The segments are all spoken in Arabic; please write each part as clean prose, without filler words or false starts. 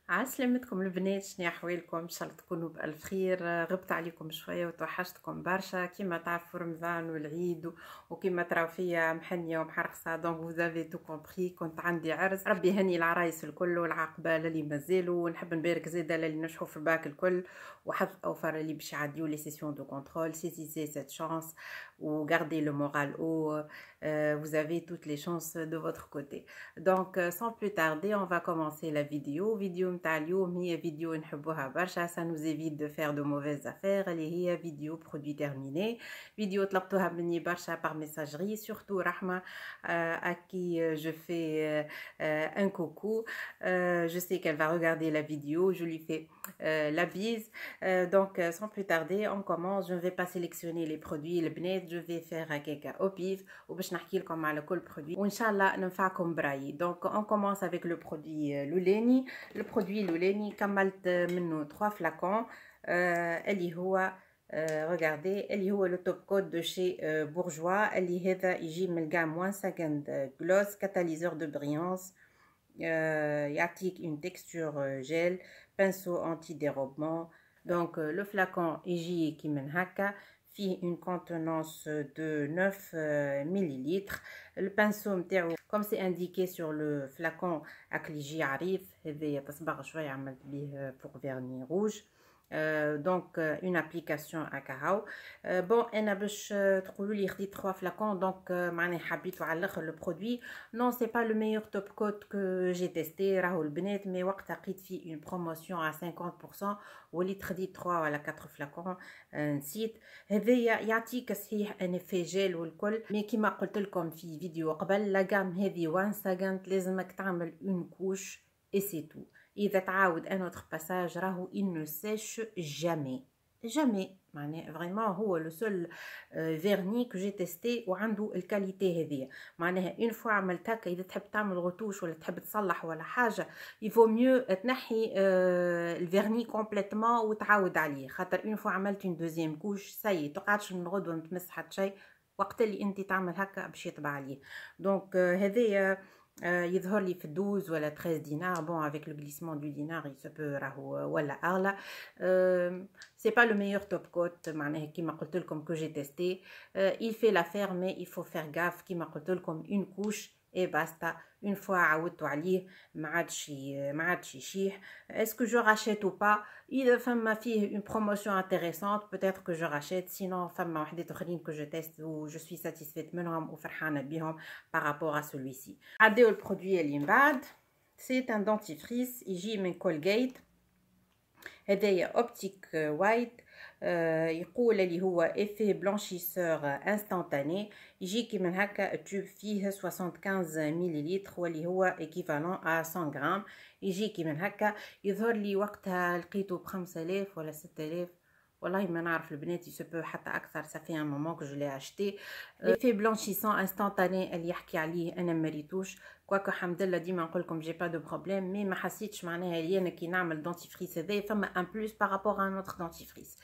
عسلامتكم البنات، شنو احوالكم؟ ان شاء الله تكونوا بالف خير. غبت عليكم شويه وتوحشتكم برشا. كيما تعرفوا رمضان والعيد وكيما تراو فيا محنيه ومحرقصه، دونك فوزافي تو كومبري. كنت عندي عرس، ربي يهني العرايس الكل والعاقبه اللي مازالوا، ونحب نبارك زاده اللي نجحوا في الباك الكل، وحظ اوفر اللي باش يعديو لي سيسيون دو كونترول. سيزي سيت شانس وغاردي لو مورال او. Vous avez toutes les chances de votre côté. Donc sans plus tarder, on va commencer la vidéo متاع اليوم. هي فيديو نحبوها برشا، ça nous évite de faire de mauvaises affaires. اللي هي فيديو produit terminé، فيديو طلبتوها مني برشا par messagerie، surtout رحمة à qui je fais un coucou. Je sais qu'elle va regarder la vidéo, je lui fais la bise. Donc sans plus tarder, on commence. Je ne vais pas sélectionner les produits البنات، je vais faire هكاكا au pif وباش نحكي لكم على كل produit وان شاء الله ننفعكم برايي. Donc on commence avec le produit لولاني. Le produit لولاني كملت منه 3 flacons اللي هو regardez اللي هو لو توب كود دو شي بورجوا، اللي هذا يجي من الجام 1 سكند جلوس كاتاليزور دو بريونس. يعطيك une texture gel، pinceau anti dérobement. Donc le flacon يجي كي من هكا، فيه une contenance de 9 millilitres. Le pinceau نتاعو comme c'est indiqué sur le flacon أكليجي عريض، هذايا تصبغ شويه عملت بيه pour vernis rouge. Donc une application à carreau. Bon انا باش تقولوا لي خديت 3 flacons، donc معناها حبيت على الاخر le produit. Non, c'est pas le meilleur top coat que j'ai testé راهو البنات، مي وقت لقيت فيه une promotion à 50% وليت خديت 3 ولا 4 flacons. نسيت. هذايا يعطيك صحيح ان افي جيل والكل، مي كيما قلت لكم في فيديو قبل، لا جام هذه 1 سكند لازمك تعمل اون كوش اي سي تو. اذا تعاود ان اوتر باساج راهو il ne sèche jamais jamais. معناها فريمون هو لو سول فيرني كو جي تيستي وعنده الكاليتي هذيا. معناها اون فوا عملت هكا، اذا تحب تعمل غطوش ولا تحب تصلح ولا حاجه يفو ميو تنحي الفيرني كومبليتمون وتعاود عليه، خاطر اون فوا عملت اون دوزيام كوش سي تقعدش من غدوه متمس حتى شيء وقت اللي انت تعمل هكا باش يطبع عليه. دونك هذايا يظهر لي في 12 ولا 13 دينار. بون افيك لو غليسمون دو دينار يسبو راهو ولا اغلى. سي با لو ميور توب كوت معناها كيما قلت لكم كو جي تيستي. il fait l'affaire mais il faut faire gaffe كيما قلت لكم une couche اي باستا. اون فوا عودتوا عليه ما عادش يشيح. اسكو جو راشيت او با؟ اذا فما فيه اون بروموسيون انتريسونت بوتيتر كو جو راشيت، سينون فما وحدات اخرين كو جو تيست و جو سوي ساتيسفيت منهم وفرحانه بهم بارابور ا سولويسي. عديو البرودوي اللي من بعد. سي ان دونتيفريس يجي من كولغيت، هذايا اوبتيك وايت. يقول اللي هو افي بلانشيسور انستانتاني. يجيكي من هكا التوب فيه 75 مليلتر واللي هو ايكيفالون ا 100 غرام. يجيكي من هكا. يظهر لي وقتها لقيته ب 5000 ولا 6000، والله ما نعرف البنات، يسبو حتى اكثر. صافي ان مومون كو جو لي اشتي. ليفي بلانشيسون انستانتاني اللي يحكي عليه انا مريتوش، كواكو الحمد لله ديما نقول لكم جي با دو بروبليم، مي ما حسيتش معناها اللي انا كي نعمل دونتيفريس هذايا فما ان بلوس بارابور ان اوتر دونتيفريس.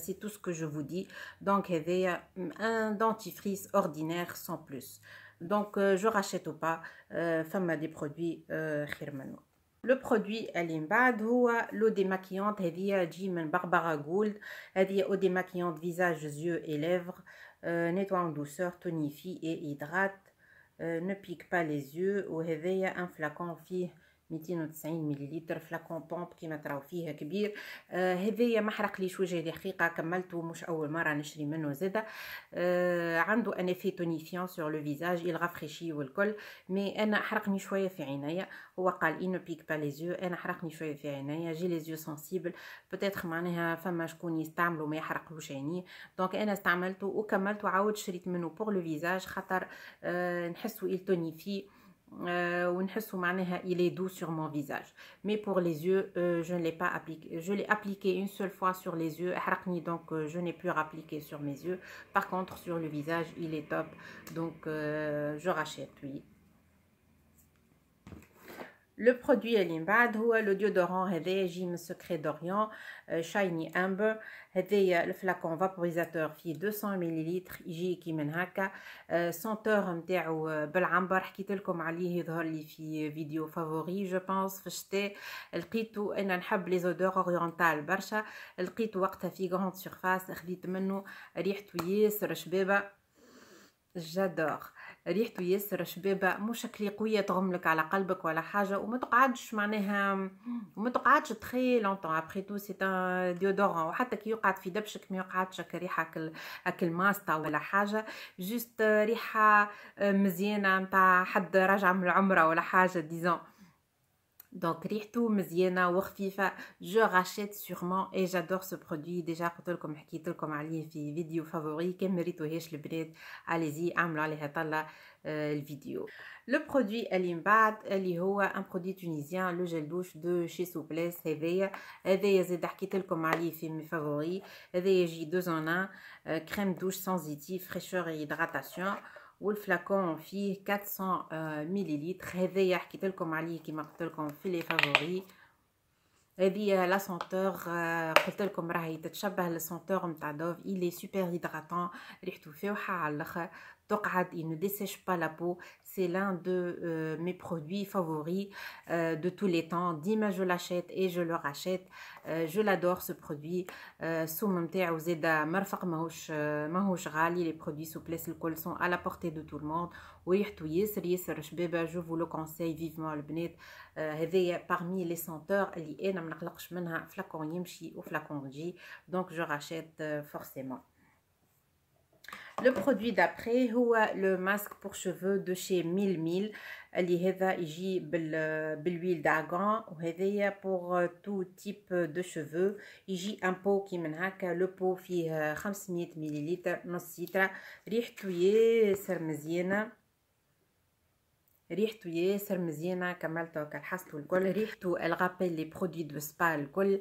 c'est tout ce que je vous dis. Donc هذايا un dentifrice ordinaire sans plus. Donc je rachète ou pas. فما دي برودوي خير منه. لو برودوي اللي من بعد هو لو ديماكيونت. هذه تجي من باربارا جولد. هذه او ديماكيونت فيزاج زيو اي ليفر، nettoie en douceur, tonifie et hydrate, ne pique pas les yeux. وهذايا ان فلاكون فيه 290 مليلتر، فلاكون بومب كيما تراو فيه كبير. هذايا ما حرقليش وجهي الحقيقه، كملته مش اول مره نشري منه زاده. عنده ان افي تونيفيون سور لو فيزاج، il rafraîchit والكل، مي انا حرقني شويه في عينيا. هو قال il ne pique pas les yeux، انا حرقني شويه في عينيا، جي لي yeux sensibles peut-être. معناها فما شكون يستعملوا ما يحرقلوش عينيه، دونك انا استعملته وكملت وعاود شريت منه بور لو فيزاج، خاطر نحسو il tonifie ونحسو معناها il est doux sur mon visage. Mais pour les yeux je ne l'ai pas appliqué, je l'ai appliqué une seule fois sur les yeux حرقني، donc je n'ai plus appliqué sur mes yeux. Par contre sur le visage il est top, donc je rachète lui. لو برودوي اللي من بعد هو لو ديودورون، هذا يجي من سكري دوريون شايني امبر. هذايا الفلاكون فابوريزاتور فيه 200 مليلتر، يجي كي من هكا. سونتور نتاعو بالعنبر، حكيت لكم عليه يظهر لي في فيديو فافوري جو بونس في الشتاء. لقيتو انا نحب لي زودور اورينتال برشا، لقيتو وقتها في غراند سيرفاس، خديت منه. ريحته ياسر شبابه، جادور. ريحته ياسر شبابه، مش كلي قويه تغملك على قلبك ولا حاجه، وما تقعدش معناها، وما تقعدش تخي لونطون. ابري تو سي ان ديودورون، وحتى كي يقعد في دبشك ما يقعدش كريحه اكل ماستا ولا حاجه. جوست ريحه مزيانه نتاع حد راجع من العمره ولا حاجه ديزون. دونك ريحته مزيانه وخفيفه. جو راشيت سيغمون اي جادور سو برودوي. ديجا قلت لكم حكيت لكم عليه في فيديو فافوري، كان مريتوهاش البنات اليزي اعملوا عليها طلع الفيديو. لو برودوي اللي من بعد اللي هو ان برودوي تونيزيان، لو جيل دوش دو شي سوبليس. هذايا زيد حكيت لكم عليه في مي فافوري. هذا يجي 2 en 1، كريم دوش سانزيتيف فريشور اي هيدراتاسيون، والفلاكون فيه 400 مليلتر. هذايا حكيت لكم عليه كيما قلت لكم في لي فافوري. هذه لا سونتور، قلت لكم راهي تتشبه للسونتور نتاع دوف. il est super hydratant، ريحته فاوحه على الاخر، تقعد. il ne dessèche pas la peau. c'est l'un de mes produits favoris de tous les temps. ديما je l'achète et je le rachète. je l'adore ce produit. السوم نتاعو زاده مرفق، ماهوش غالي. لي برودوي سوبليس الكل سون à la portée de tout le monde، وريحته ياسر شبابه. جو فو لو كونساي فيفمون البنات. هذايا parmi les senteurs اللي انا منقلقش منها، فلاكون يمشي وفلاكون يجي، دونك جو راشيت فورسيمون. لو برودوي دابري هو لو ماسك بور شوفو دو شي ميل اللي هذا يجي بالويل داغون، وهذايا بور تو تيب دو شوفو. يجي ان بو كي من هكا، لو بو فيه 500 مليلتر، نص لتر. ريحته ياسر مزيانه، ريحته ياسر مزيانه. كملته كالحصتو الكل. ريحته الغابيل لي برودوي دو سبا الكل.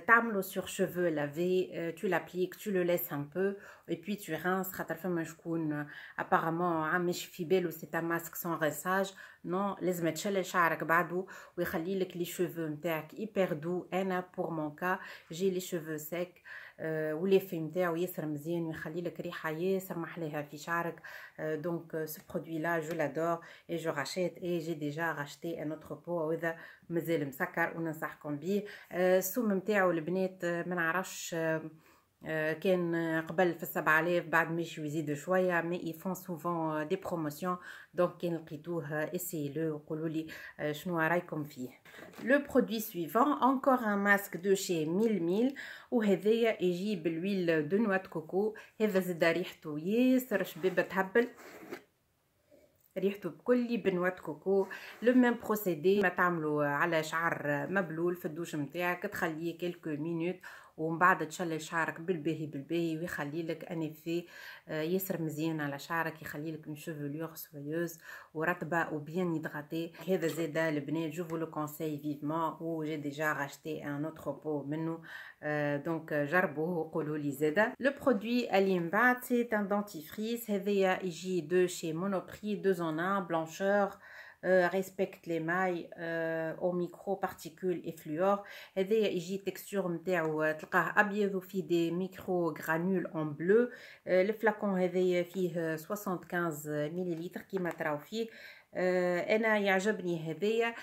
تعملو سور شوفو لافي، تو لابليك، تو لو ليس ان بو اي بي تو رانس. خاطر فما شكون ابارامون عامش في بالو سي ان ماسك سون ريساج. نو، لازم تشلل شعرك بعدو ويخلي لك لي شوفو نتاعك ايبر دو. انا بور مون كا جي لي شوفو سيك، ولي في نتاعو ياسر مزيان، ويخلي لك ريحه ياسر محلاها في شعرك. دونك سو برودوي لا جو لادور et je rachète et j'ai déjà racheté un autre pot وهذا مازال مسكر وننصحكم بيه. السوم نتاعو البنات ما نعرفش، كان قبل في 7000، بعد ماشي ويزيدوا شويه، مي يفون سوفون دي بروموسيون. دونك كان لقيتوه اسيلو وقولوا لي شنو رايكم فيه. لو برودوي سويفون انكور ان ماسك دو شي ميل، وهذايا يجي بالويل دو نوا كوكو. هذا زاد ريحته ياسر شبابه تهبل، ريحته بكل بنوات كوكو. لو ميم بروسيدي، ما تعملوا على شعر مبلول في الدوش نتاعك، تخليه كيلكو مينوت، ومن بعد تشلل شعرك بالباهي ويخلي لك ان افي ياسر مزيان على شعرك، يخلي لك اون شوفولور سويوز ورطبه وبيان هيدراتي. هذا زاد البنات جو فو لو كونساي فيفمون، و جي ديجا راشتي ان اوتر بو منه. دونك جربوه وقولوا لي زاده. لو برودوي اللي من بعد سي ان دونتيفريس. هذايا يجي دو شي مونوبري 2 en 1 بلانشور، respecte les mailles au micro particules et fluor. هذايا يجي تكستور نتاعو تلقاه ابيض وفيه دي ميكرو غرانول اون بلو. الفلاكون هذايا فيه 75 مليلتر كيما تراو فيه. انا يعجبني هذايا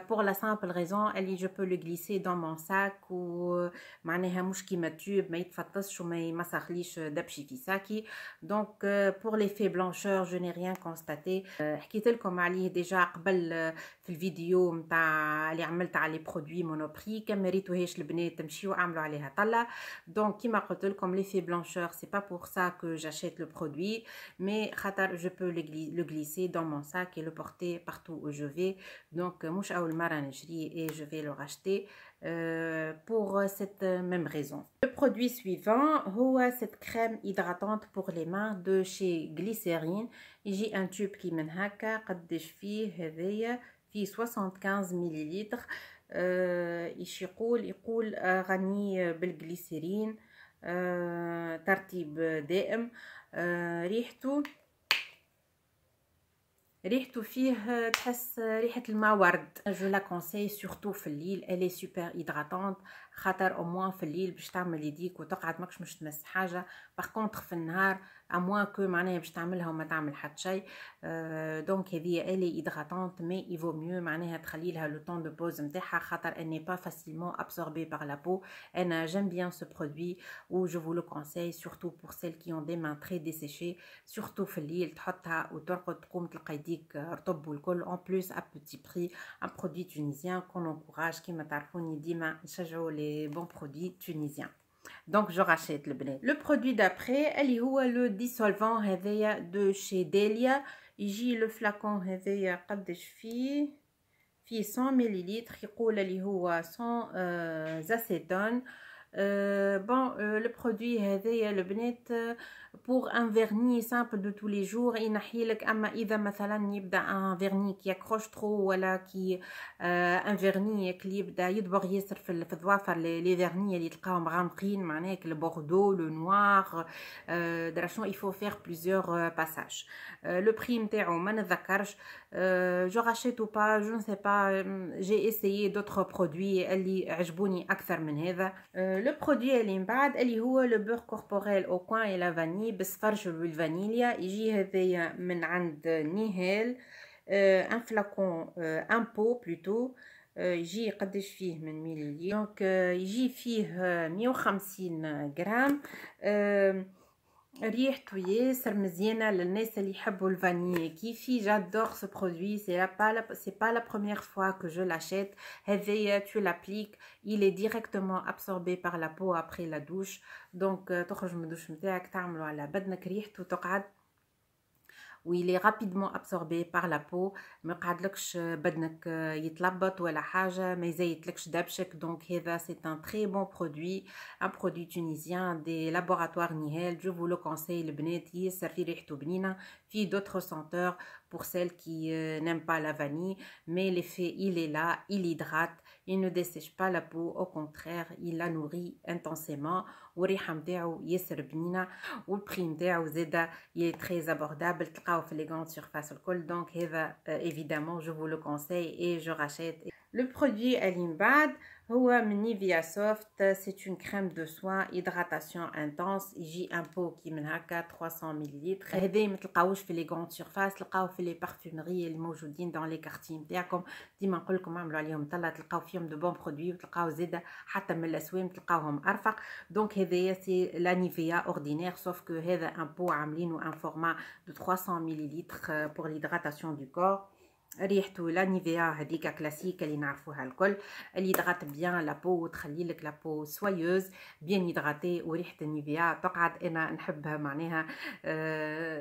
pour la simple raison اللي je peux le glisser dans mon sac، ومعناها مش كيما تيوب ما يتفطسش وما يمسخليش دبشي في ساكي. دونك pour l'effet blancheur je n'ai rien constaté. حكيت لكم عليه ديجا قبل في الفيديو نتاع اللي عملت على برودوي مونوبري، كان مريتوهاش البنات تمشيو اعملوا عليها طله. دونك كيما قلت لكم l'effet blancheur c'est pas pour ça que j'achète le produit، mais خاطر je peux le glisser dans mon sac et le porter partout où je vais. Donc مش أول مرة نشريه et je vais le racheter pour cette même raison. Le produit suivant هو cette crème hydratante pour les mains de chez Glycérine. يجي un tube كي من هكا، قداش فيه هذايا؟ فيه 75 مليلتر. ايش يقول غني بالجليسيرين، ترطيب دائم. ريحته ريحته فيه تحس ريحة الماء ورد. جو لا كونساي سورتو في الليل، الي سوبر هيدراتونت، خاطر او موان في الليل باش تعمل يديك وتقعد ماكش مش تمس حاجه. باغ كونطخ في النهار اموان كو معناها باش تعملها وما تعمل حتى شيء. دونك هذه الي هيدراتونت مي يفو ميو معناها تخلي لها لو طون دو بوز نتاعها، خاطر اني با فاسيلمون ابسوربي بار لا بو. انا جيم بيان سو برودوي و جو فو لو كونساي سورتو بور سيل كي اون دي مان تري ديسيشي. سورتو في الليل تحطها وترقد تقوم تلقى يديك رطب والكل. اون بلوس ا بوتي بري ان برودوي تونيزيان كون انكوراج، كيما تعرفوني ديما نشجعوا les bons produits tunisiens. Donc je rachète le blé. Le produit d'après اللي هو le dissolvant هذايا de chez Delia. يجي le flacon هذايا قداش فيه 100 مليلتر، يقول اللي هو 100 acétone. Le produit هذايا البنات pour un vernis simple de tous les jours ينحيلك. اما اذا مثلا يبدا ان vernis qui accroche trop ولا كي ان vernis اللي يبدا يدبغ ياسر في الظوافر، لي vernis اللي تلقاهم غامقين معناها البوردو لو نوار دراشون il faut faire plusieurs passages. le prix نتاعو ما نتذكرش. je rachète ou pas je ne sais pas. j'ai essayé d'autres produits اللي عجبوني اكثر من هذا. le produit اللي من بعد اللي هو le beurre corporel au coin et la vanille بصفرج والفانيليا. يجي هذايا من عند نيهال ان فلاكون ان بو بلوتو. يجي قداش فيه من مليلتر؟ دونك يجي فيه 150 غرام. ريحته ياسر مزيانه للناس اللي يحبوا الفاني كيفي. جادور سو برودوي، سي با لا بروميير فوا que je l'achète. هذايا tu l'appliques il est directement absorbé par la peau après la douche. donc تخرج من الدوش نتاعك تعملوا على بدنك ريحته تقعد و il est rapidement absorbé par la peau. ما قعدلكش بدنك يتلبط ولا حاجه، ما يزيدلكش دبشك. دونك هذا c'est un très bon produit، un produit tunisien des laboratoires Nihel. je vous le conseille البنات، ياسر في ريحته بنينه. في d'autres senteurs pour celles qui n'aiment pas la vanille, mais l'effet il est là, il hydrate, il ne dessèche pas la peau, au contraire il la nourrit intensément. والريحه نتاعو ياسر بنينه والبري نتاعو زاده il est très abordable. تلقاو في les grandes surfaces الكل. donc هذا évidemment je vous le conseille et je rachète. le produit اللي من بعد هو من نيفيا سوفت. c'est une crème de soin hydratation intense. يجي ان بو كي من هكا 300 مليلتر. هذا ما تلقاوش في لي غراند سيرفاس، تلقاو في لي بارفومري الموجودين دون لي كارتي نتاعكم. ديما نقول لكم اعملوا عليهم طلع، تلقاو فيهم دو بون برودوي وتلقاو زاده حتى من الاسوام تلقاوهم ارفق. دونك هذايا سي لا نيفيا اوردينير سوف كو هذا ان بو عاملينه ان فورما دو 300 مليلتر بور ليدغاتاسيون دو كور. ريحته لا نيفيا هذيك كلاسيك اللي نعرفوها الكل، اللي يدغات بيان لابو وتخلي لك لابو سويوز بيان يدغاتي. وريحه النيفيا تقعد انا نحبها معناها.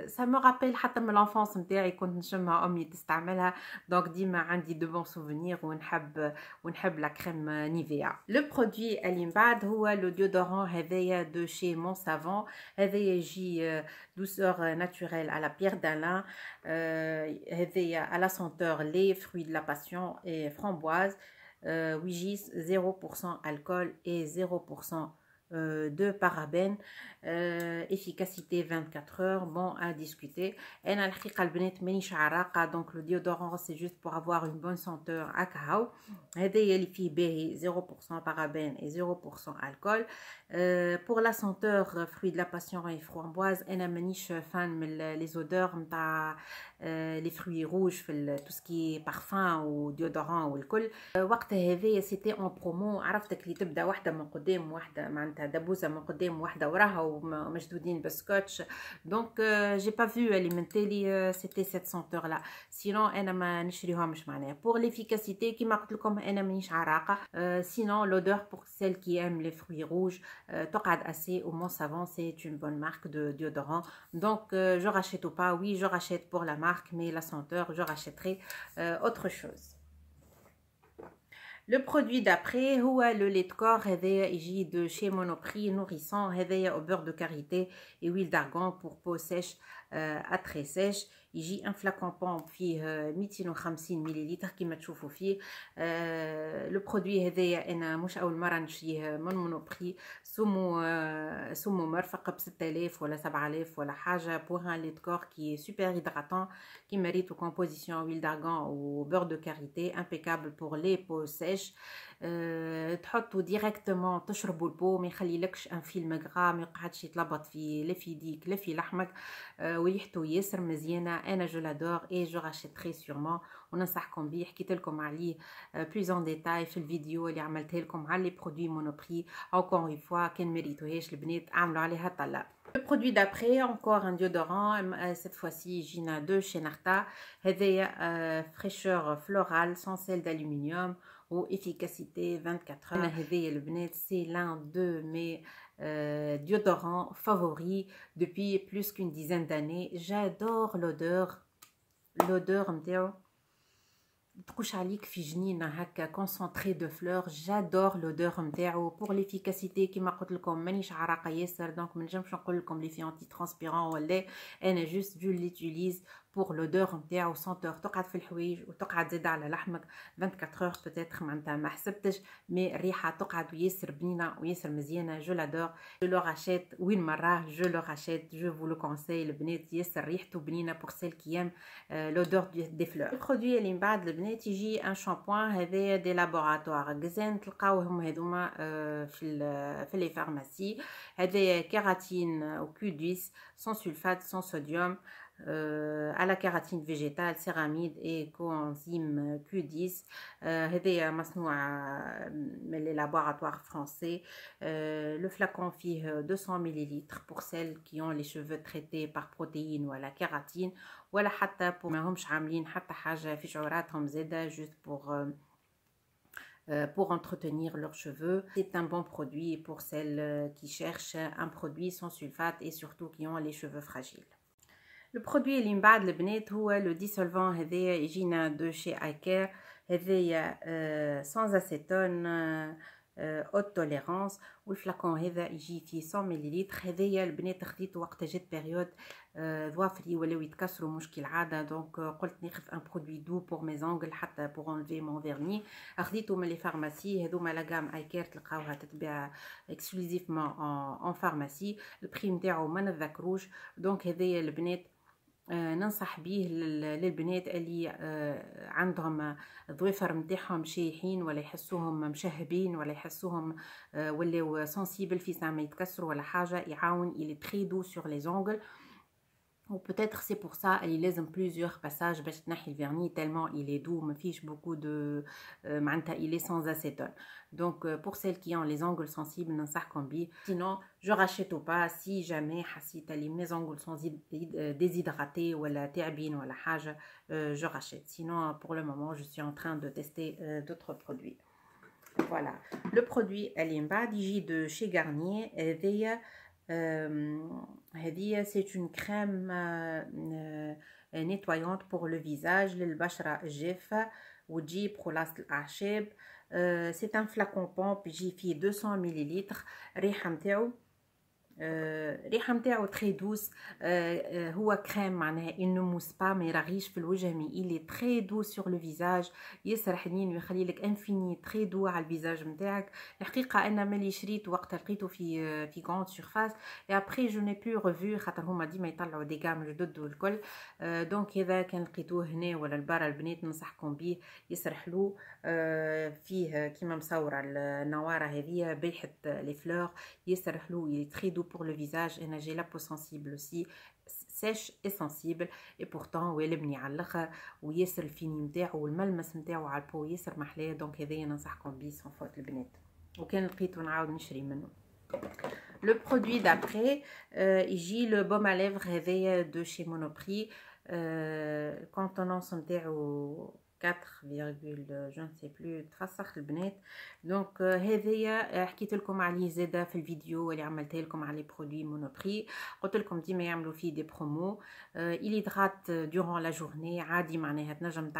سا مو رابيل حتى من لونفونس نتاعي كنت نشمها امي تستعملها. دونك ديما عندي دو بون سوفونير ونحب لا كريم نيفيا. لو برودوي اللي من بعد هو لو ديودورون هذايا دو شي مون سافون. هذايا يجي douceur naturelle à la pierre d'Alain. هذايا à la senteur les fruits de la passion et framboise. Wigis 0% alcool et 0% de parabènes. Efficacité 24 heures. Bon à discuter. انا الحقيقه البنات مانيش عراقه. دونك لو ديودورون سي جوست pour avoir une bonne senteur هكا. هذايا اللي فيه باهي 0% parabènes et 0% alcool. pour la senteur fruits de la passion et framboise انا مانيش فان من les odeurs نتاع les fruits rouges في tout ce qui est parfum و deodorant والكل. وقت هذايا سيتي اون برومو. عرفتك اللي تبدا واحده من قدام واحده معناتها دبوسه من قدام واحده وراها ومشدودين بسكوتش. دونك جي با فيو اللي من تالي سيتي سيت سونتور لا. سينون انا ما نشريهمش معناها. بور ليفيكاسيتي كيما قلت لكم انا مانيش عراقه. سينون لودور بور سيل كي ام لي fruits rouges تقعد assez. au Mont Savon c'est une bonne marque de déodorant. donc je rachète ou pas? oui je rachète pour la marque, mais la senteur je rachèterai autre chose. Le produit d'après هو le lait de corps. هذايا يجي de chez Monoprix nourrissant. هذايا au beurre de karité et huile d'argan pour peau sèche اتري سيش. يجي ان فلاكون بومب فيه 250 مليلتر كيما تشوفوا فيه. لو برودوي هذايا انا مش اول مره نشريه من مونوبري. سمو مرفق ب 6000 ولا 7000 ولا حاجه بوغ ان ليت كور كي سوبر هيدراتون كي مérite composition huile d'argan ou beurre de karité impeccable pour les peaux sèches. تحطوا ديريكتومون تشربوا البو، ما يخليلكش ان فيلم غرا، ما يقعدش يتلبط في لا في يديك لا في لحمك. وريحته ياسر مزيانه. انا جو لادور اي جو راشيتري سيغمون، وننصحكم بيه. حكيت لكم عليه بلوز ان ديتاي في الفيديو اللي عملته لكم على لي برودوي مونوبري. encore une fois كان ميريتوهاش البنات اعملوا عليها طلب. Le produit d'après, encore un déodorant, cette fois-ci Gina de chez Narta. هذايا fraîcheur florale sans sel d'aluminium ou efficacité 24 heures. هذايا البنات c'est l'un de mes déodorants favoris depuis plus qu'une dizaine d'années. J'adore l'odeur نتاعو تقوش عليك في جنينه هكا كونسونطري دو فلور. جادور لودور نتاعو بور ليفيكاسيتي كيما قلت لكم مانيش عراقه ياسر دونك ما نجمش نقول لكم لي في انتي ترانسبيرون ولا. انا جوست جو ليتيليز بور لودور نتاعو سونتور تقعد في الحوايج وتقعد زيد على لحمك 24 اور بوتيتر معناتها ما حسبتش، مي الريحه تقعد وياسر بنينه وياسر مزيانه. جو لادور جو لو راشيت وين مره جو لو راشيت جو فو لو كونساي البنات. ياسر ريحته بنينه بور سيل كيام لودور دي فلور. البرودوي اللي من بعد البنات يجي ان شامبوان هذايا دي لابوراتوار غزان تلقاوهم هذوما في لي فارماسي. هذايا كيراتين او كوديس سون سولفات سون صوديوم à la kératine végétale, céramide et coenzyme Q10. هذايا مصنوع من les laboratoires français. Le flacon فيه 200 ml pour celles qui ont les cheveux traités par protéines ou à la kératine ولا حتى pour ما همش عاملين حتى حاجة في شعوراتهم زادة juste pour entretenir leurs cheveux. C'est un bon produit pour celles qui cherchent un produit sans sulfate et surtout qui ont les cheveux fragiles. Le produit اللي من بعد البنات هو لو ديسولفون. هذايا يجينا دو شي ايكير. هذايا sans acétone haute tolérance. والفلاكون هذا يجي فيه 100 مليلتر. هذايا البنات خديته وقت جات بيريود ظوافري ولاو يتكسروا مشكل عاده دونك قلت ناخذ ان برودوي دو بور مي زونغل حتى بور انلفي مون فيرني. خديته من لي فارماسي هذوما لا غام ايكير تلقاوها تتباع اكسكلوزيفمون ان فارماسي. البري نتاعو ما نتذكروش دونك هذايا البنات ننصح به للبنات اللي عندهم الظوافر نتاعهم شايحين ولا يحسوهم مشهبين ولا يحسوهم ولاو سنسيبل في ساعه يتكسروا ولا حاجه. يعاون il est très doux sur les ongles ou peut-être c'est pour ça اللي لازم plusieurs passages باش تنحي الفيرني tellement il est doux ما فيش beaucoup de معناتها il est sans acétone. Donc pour celles qui ont les ongles sensibles ننصحكم بيه. Sinon je rachète ou pas si jamais حسيت لي mes ongles sont déshydratés ولا تعبين ولا حاجه je rachète. Sinon pour le moment je suis en train de tester d'autres produits. Voilà le produit اللي من بعد يجي de chez Garnier. هذه c'est une crème nettoyante pour le visage للبشرة الجافة وتجي بخلاصة الأعشاب. c'est un flacon pompe يجي فيه 200 مليلتر. ريحه نتاعو تري دوس. هو كريم معناها انه موس با ما يرغيش في الوجه مي il est très doux sur le visage. ياسر حنين ويخلي لك انفيني تري دو على الفيزاج نتاعك. الحقيقه انا ملي شريت وقت لقيته في غراند سيرفاس اي ابري جو ني بلو ريفو خاطر هما ديما يطلعوا دي غام جدد والكل. دونك اذا كان لقيتوه هنا ولا البارا البنات ننصحكم بيه. ياسر حلو فيه كيما مصوره النواره هذه بريحه لي فلور. ياسر حلو il est très doux pour le visage. Et j'ai la peau sensible aussi sèche et sensible et pourtant والبني على الاخر وياسر الفيني نتاعو والملمس نتاعو على البو ياسر محلاه. دونك هذايا ننصحكم بيه سون فوت البنات وكان لقيته نعاود نشري منه. لو برودوي دابري يجي لو بوم à lèvres هذايا دو شي مونوبري. الكونتونونس نتاعو جو نسي بلو تفسخ البنات. دونك هذيا حكيت لكم عليه زاده في الفيديو اللي عملته لكم على لي برودوي مونوبري. قلت لكم ديما يعملوا فيه دي برومو. إلي دغات دورون لا جورني عادي، معناها تنجم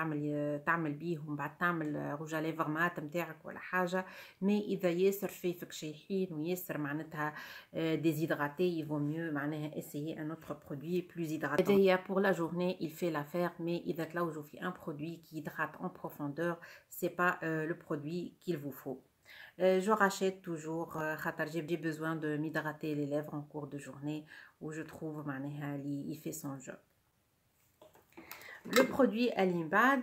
تعمل بيه ومن بعد تعمل روج على ليفر مات نتاعك ولا حاجه. مي اذا ياسر شفايفك شايحين وياسر معناتها ديزيدراتي يفو ميو معناها اسيي ان اوتر برودوي بلوز هيدراتون. هذايا بور لا جورني il fait l'affaire. مي اذا تلوجوا في ان برودوي كي hydrate en profondeur, c'est pas le produit qu'il vous faut. Je rachète toujours j'ai besoin de m'hydrater les lèvres en cours de journée, où je trouve il fait son job. Le produit Alimbad,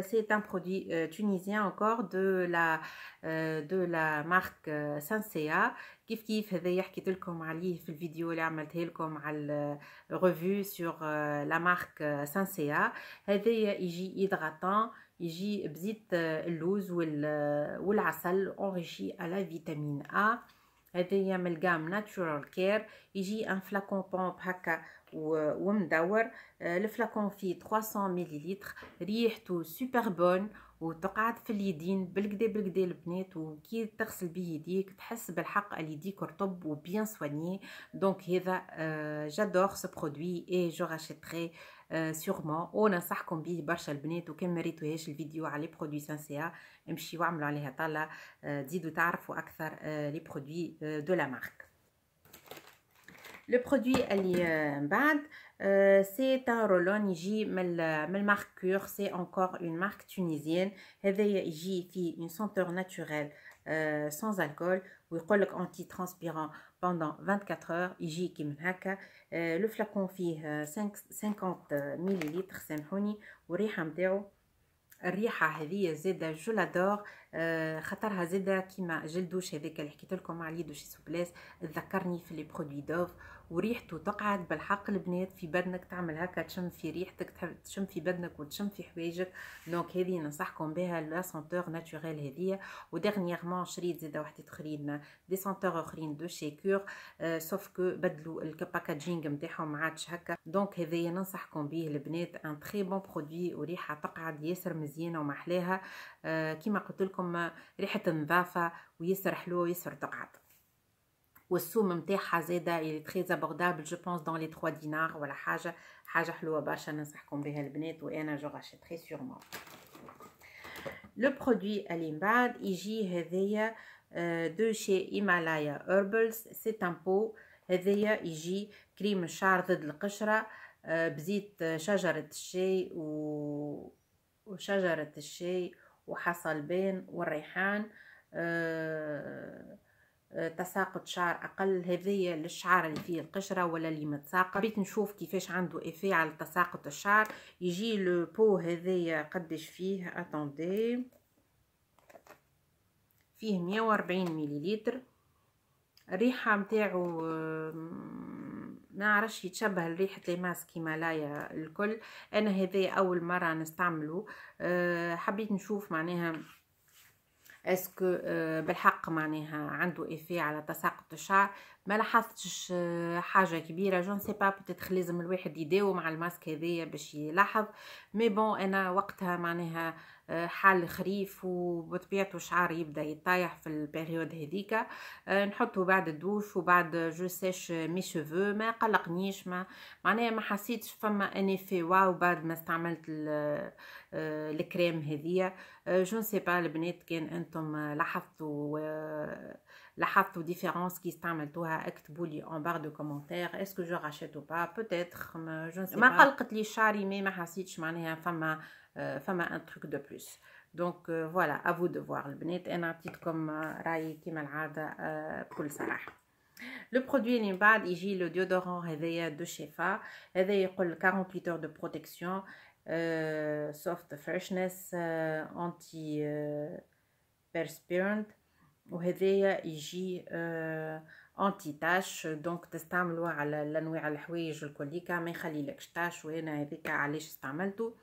c'est un produit tunisien encore de la marque Sensea. كيف هذايا حكيت لكم عليه في الفيديو اللي عملته لكم على الريفيو sur la marque Sensea. هذايا يجي هيدراتون، يجي بزيت اللوز والعسل اونريشي على فيتامين A. هذايا من الجام ناتشورال كير. يجي ان فلاكون بومب هكا ومدور. الفلاكون فيه 300 مليلتر، ريحته سوبر بون وتقعد في اليدين بالكدا البنات، وكي تغسل به يديك تحس بالحق اليديك رطب وبيان سواني. دونك هذا جادور سو برودوي اي جو راشيتري سيغمون، وننصحكم به برشا البنات. وكان ما ريتوهاش الفيديو على برودوي سانسيا امشيو واعملوا عليها طالة تزيدوا تعرفوا اكثر لي برودوي دو لا مارك. لو برودوي اللي من بعد سي ان رولون يجي من المارك كور. سي انكور اون مارك تونيزيان. هذايا يجي فيه اون سونتور ناتوريل سانز الكول، ويقول لك انتي ترانسبيرون بوندون 24 اور. يجي كي من هكا. لو فلاكون فيه 50 مليلتر سامحوني. والريحه نتاعو الريحه هذه زاده جو لادور، خاطرها زاده كيما جلدوش هذاك اللي حكيت لكم عليه دوشي سوبليس، تذكرني في لي برودوي دوف. وريحته تقعد بالحق البنات في بدنك، تعمل هكا تشم في ريحتك، تشم في بدنك وتشم في حوايجك. دونك هذه ننصحكم بها لا سونتور ناتوريل هذه. وديرنييرمون شريت زاده وحدات اخرين دي سونتور اخرين دو شي كور، سوف كو بدلوا الباكاجينغ نتاعهم ما عادش هكا. دونك هذايا ننصحكم به البنات، ان تري بون برودوي وريحه تقعد ياسر مزيانه ومحلاها. كيما قلت لكم ريحه النظافه وياسر حلوه وياسر تقعد. والسوم نتاعها زاده اللي تري ابوردابل جو بونس دون لي 3 دينار ولا حاجه حلوه برشا. ننصحكم بها البنات وانا جو راشيت تري سيغمون. لو برودوي اللي من بعد يجي هذايا دو شي هيمالايا هيربلز. سي ان بو. هذايا يجي كريم الشعر ضد القشره بزيت شجره الشاي وشجره الشاي وحصلبان والريحان. تساقط شعر اقل. هذيا للشعر اللي فيه القشره ولا اللي متساقط. بيت نشوف كيفاش عنده افي على تساقط الشعر. يجي لو بو هذيا قداش فيه؟ اتوندي، فيه 140 مليلتر. الريحه نتاعو ما نعرفش يتشبه لريحه لي ماسك هيمالايا الكل. انا هذا اول مره نستعمله. حبيت نشوف معناها اسكو بالحق معناها عنده افي على تساقط الشعر. ما لاحظتش حاجه كبيره. جو نسي با بتاتخ لازم الواحد يداوم مع الماسك هذايا باش يلاحظ. مي بون انا وقتها معناها حال خريف وبطبيعته شعري يبدا يطايح في البيريود هذيك. نحطه بعد الدوش وبعد جو سيش مي شوفو. ما قلقنيش، معناها ما حسيتش فما ان افي واو بعد ما استعملت الكريم هذيا. جو نسي با البنات كان انتم لاحظتوا ديفيرونس كي استعملتوها. اكتبوا لي ان بار دو كومونتير اسكو جو راشيت او با. بوتيتر جو نسي ما قلقت لي شعري، ما حسيتش معناها فما ان تروك دو بلوس. دونك فوالا افو دو فوار البنات. انا عطيتكم رايي كيما العاده بكل صراحه. لو برودوي اللي من بعد يجي لو ديودورون هذايا دو شيفا. هذا يقول 48 اور دو بروتكسيون، soft freshness، anti perspirant. وهذايا يجي انتي تاش. دونك تستعملوه على الانواع الحوايج الكليكا ما يخليلكش تاش. وانا هذيك علاش استعملته.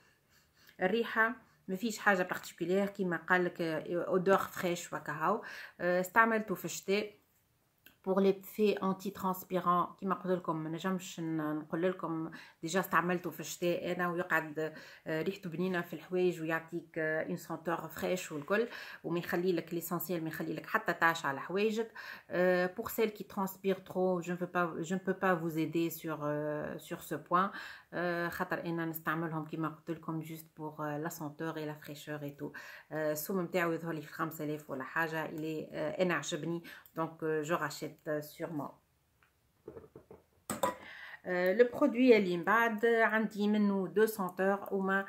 الريحه ما فيش حاجه بارتيكولير كيما قالك اودور فريش وكهو. استعملته في الشتاء pour les faits anti-transpirants كما قلت لكم ما نجمش نقول لكم ديجا استعملته في الشتاء انا ويقعد ريحته بنينه في الحوايج ويعطيك اون سونتور فريش والكل وما يخلي لك ليسانسيال ما يخلي لك حتى تاش على حوايجك. pour celles qui transpirent trop je ne peux pas vous aider sur ce point خاطر انا نستعملهم كما قلت لكم juste pour la senteur et la fraîcheur et tout. السوم نتاعو يظهر لي في 5000 ولا حاجه الي انا عجبني دونك جو راشيت sûrement. لو برودوي اللي من بعد عندي منه دو سونتور وما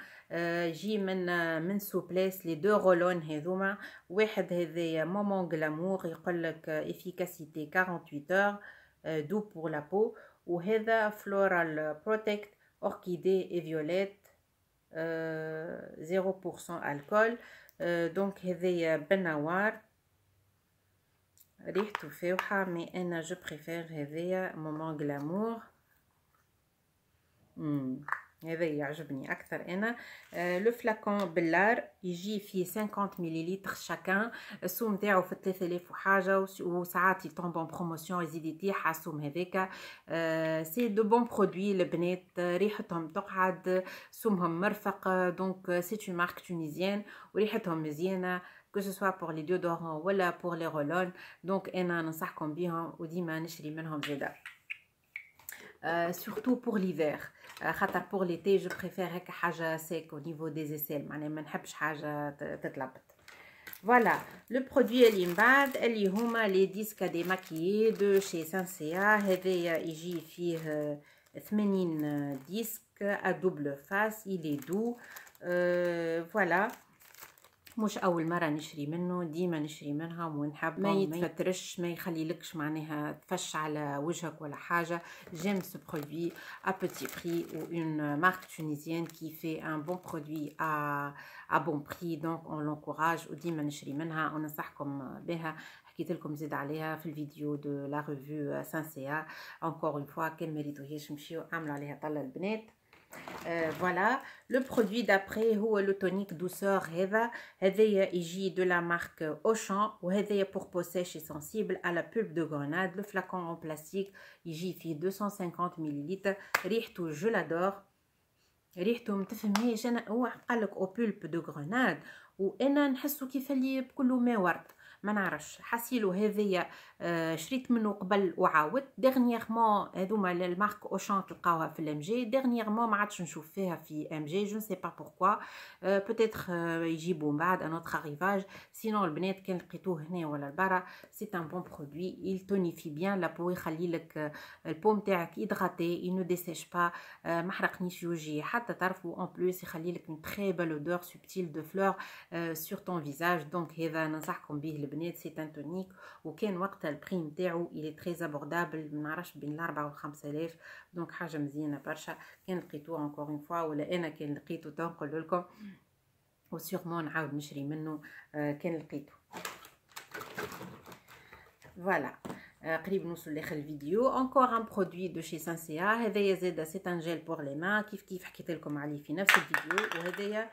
جي من سوبليس لي دو رولون هذوما. واحد هذايا مومون غلامور يقول لك افيكاسيتي 48 اور دو بور لا بو وهذا فلورال بروتكت اوركيدي اي فيوليت 0% الكول. دونك هذايا بنوار ريحته فاوحه مي انا جو بريفير هذايا مومون غلامور. هذا يعجبني اكثر انا. لو فلاكون بلار يجي فيه 50 مليلتر شاكان. السوم تاعو في 3000 وحاجه وساعات يطومب ان بروموسيون يزيد يطيح على السوم هذاك. سي دو بون برودوي البنات ريحتهم تقعد سومهم مرفق دونك سي اون مارك تونيزيان وريحتهم مزيانه que ce soit pour les déodorants ولا pour les roll-on. دونك انا ننصحكم بيهم وديما نشري منهم زاده surtout pour l'hiver خاطر pour l'été je préfère هكا حاجه سيك au niveau des aisselles معناها ما نحبش حاجه تتلبط. فوالا لو برودوي اللي من بعد اللي هما لي ديسك دي ماكيي دو شي سانسيا. هذايا يجي فيه 80 ديسك ا دوبل فاس يلي دو. فوالا مش اول مره نشري منه ديما نشري منهم ونحب ما يتفترش ما يخليلكش معناها تفش على وجهك ولا حاجه. j'aime ce produit à petit prix ou une marque tunisienne qui fait un bon produit à bon prix donc on l'encourage وديما نشري منها وننصحكم بها. حكيت لكم زيد عليها في الفيديو دو لا ريفيو سانسيا encore une fois كان مريتوهاش مشيو عملوا عليها طلة البنات. voilà le produit d'après هو le tonique douceur هذايا يجي de la marque Auchan وهذايا pour peau sèche et sensible à la pulpe de grenade. le flacon en plastique يجي فيه 250 ملل. ريحته je l'adore ريحته متفهميش انا هو قالك او بولب دو غرناد وانا نحسه كيف اللي بكله ما ورد ما نعرفش حسيلو. هذيا شريت منه قبل وعاودت ديرنييرمون هذوما المارك اوشان تلقاوها في الام جي ديرنييرمون ما عادش نشوف فيها في ام جي جو نسي با بوركوا بوتيتر يجيبوا من بعد ان اوتر اريفاج سينون البنات كان لقيتوه هنا ولا لبرا سي ان بون برودوي il tonifie bien la peau يخلي لك البو نتاعك هيدراتي il ne dessèche pas ما حرقنيش وجهي حتى تعرفوا ان بلوس يخلي لك une très belle odeur subtile de fleurs sur ton visage. donc هذا ننصحكم به البنات سي ان تونيك وكان وقت البري نتاعو il est très abordable ما نعرفش بين 4 و 5000 دونك حاجه مزيانه برشا. كان لقيتوه encore une fois ولا انا كان لقيته تنقول لكم وسيغمون نعاود نشري منه كان لقيته. فوالا قريب نوصل لاخر الفيديو. encore un produit de chez Sensea هذايا زاده سي ان جيل بور لي مان كيف حكيت لكم عليه في نفس الفيديو.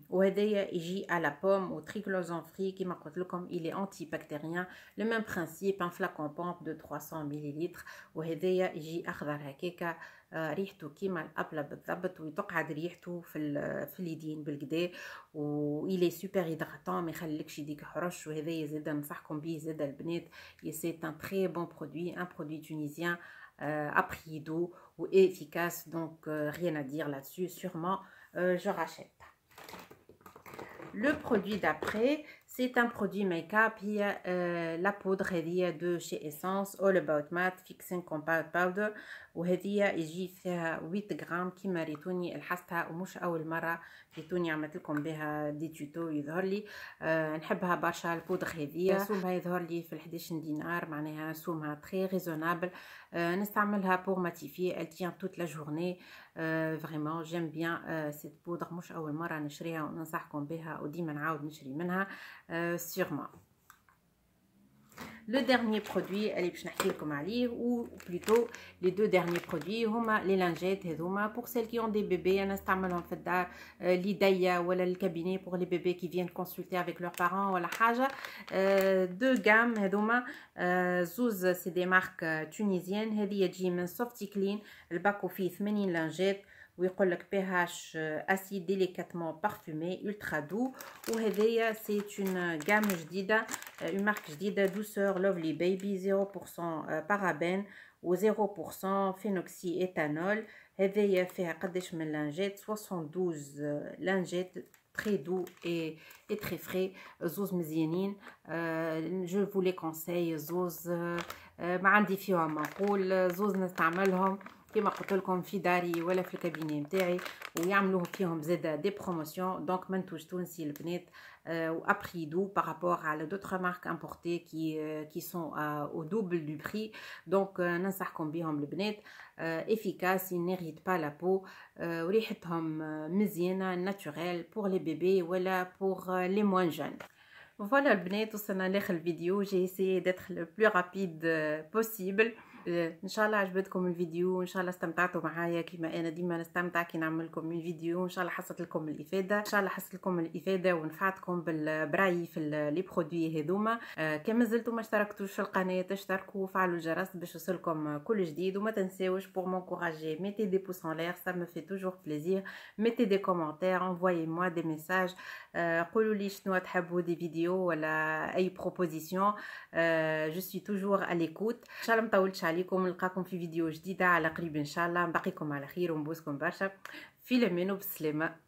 وهذايا يجي à la pomme au triclosan free كما قلت لكم il est antibactérien le même principe un flacon pompe de 300 ملل. وهذايا يجي اخضر هكاكا ريحته كيما الابله بالضبط وتقعد ريحته في اليدين بالكدا و il est super hydratant ما يخليكش يديك حرش. وهذايا زاده ننصحكم به زاده البنات c'est un très bon produit un produit tunisien à prix doux ou efficace donc rien à dire là-dessus sûrement je rachète. Le produit d'après, c'est un produit make-up. Il y a la poudre de chez Essence All About Matte Fixing Compact Powder وهذه يجي فيها 8 غرام كيما ريتوني لحستها ومش اول مره ريتوني عملت لكم بها دي توتو يظهر لي نحبها برشا. البودر هذه سومها يظهر لي في 11 دينار معناها سومها تري ريزونابل. نستعملها بور ماتيفي elle tient toute la journée vraiment j'aime bien cette poudre مش اول مره نشريها وننصحكم بها وديما نعاود نشري منها sûrement. لو ديرني برودوي اللي باش نحكي لكم عليه او بلوتو لي دو ديرني برودوي هما لي لانجيت هذوما بور سيل كي اون دي بيبي. انا نستعملهم في الدار ليديا ولا الكابيني بور لي بيبي كي فين كونسلتي افيك لور بارون ولا حاجه. دو غام هذوما زوز سي دي مارك تونيزيان. هذه تجي من سوفتي كلين، الباكو فيه 80 لانجيت ويقول لك بي هاش اسيد ديليكاتمون بارفومي الترا دو. وهذيا سي اون غام جديده، اون مارك جديده دوسور لوفلي بيبي 0% بارابين و 0% فينوكسي ايتانول. هذيا فيها قداش من لانجيت؟ 72 لانجيت très doux et très frais. زوز مزيانين، جو فو لي كونساي. زوز ما عندي فيهم معقول، زوز نستعملهم كما قلت لكم في داري ولا في الكابيني نتاعي، ويعملوه فيهم زاده دي بروموسيون. دونك منتوج تونسي البنات ou à prix doux par rapport à d'autres marques importées qui sont au double du prix. Donc ننصحكم بهم البنات، efficace, ils n'irritent pas la peau، وريحتهم مزيانه ناتوريل pour les bébés ولا pour les moins jeunes. Voilà البنات، وصلنا لاخر الفيديو. j'ai essayé d'être le plus rapide possible. ان شاء الله عجبتكم الفيديو، ان شاء الله استمتعتوا معايا كما انا ديما نستمتع كي نعمل لكم الفيديو. ان شاء الله حصلت لكم الافاده، ان شاء الله حصلت لكم الافاده ونفعتكم بالبراي في لي برودوي هذوما. كما زلتوا ما اشتركتوش في القناه تشتركوا وفعلوا الجرس باش يوصلكم كل جديد. وما تنساوش pour m'encourager mettez des pouces en l'air, ça me fait toujours plaisir. mettez des commentaires, envoyez-moi des messages. قولوا لي شنو تحبوا دي فيديو ولا اي بروبوزيسيون. je suis toujours à l'écoute. ان شاء الله مطولتش عليكم، نلقاكم في فيديو جديده على قريب ان شاء الله. نبقيكم على خير ونبوسكم برشا في الامان وبالسلامه.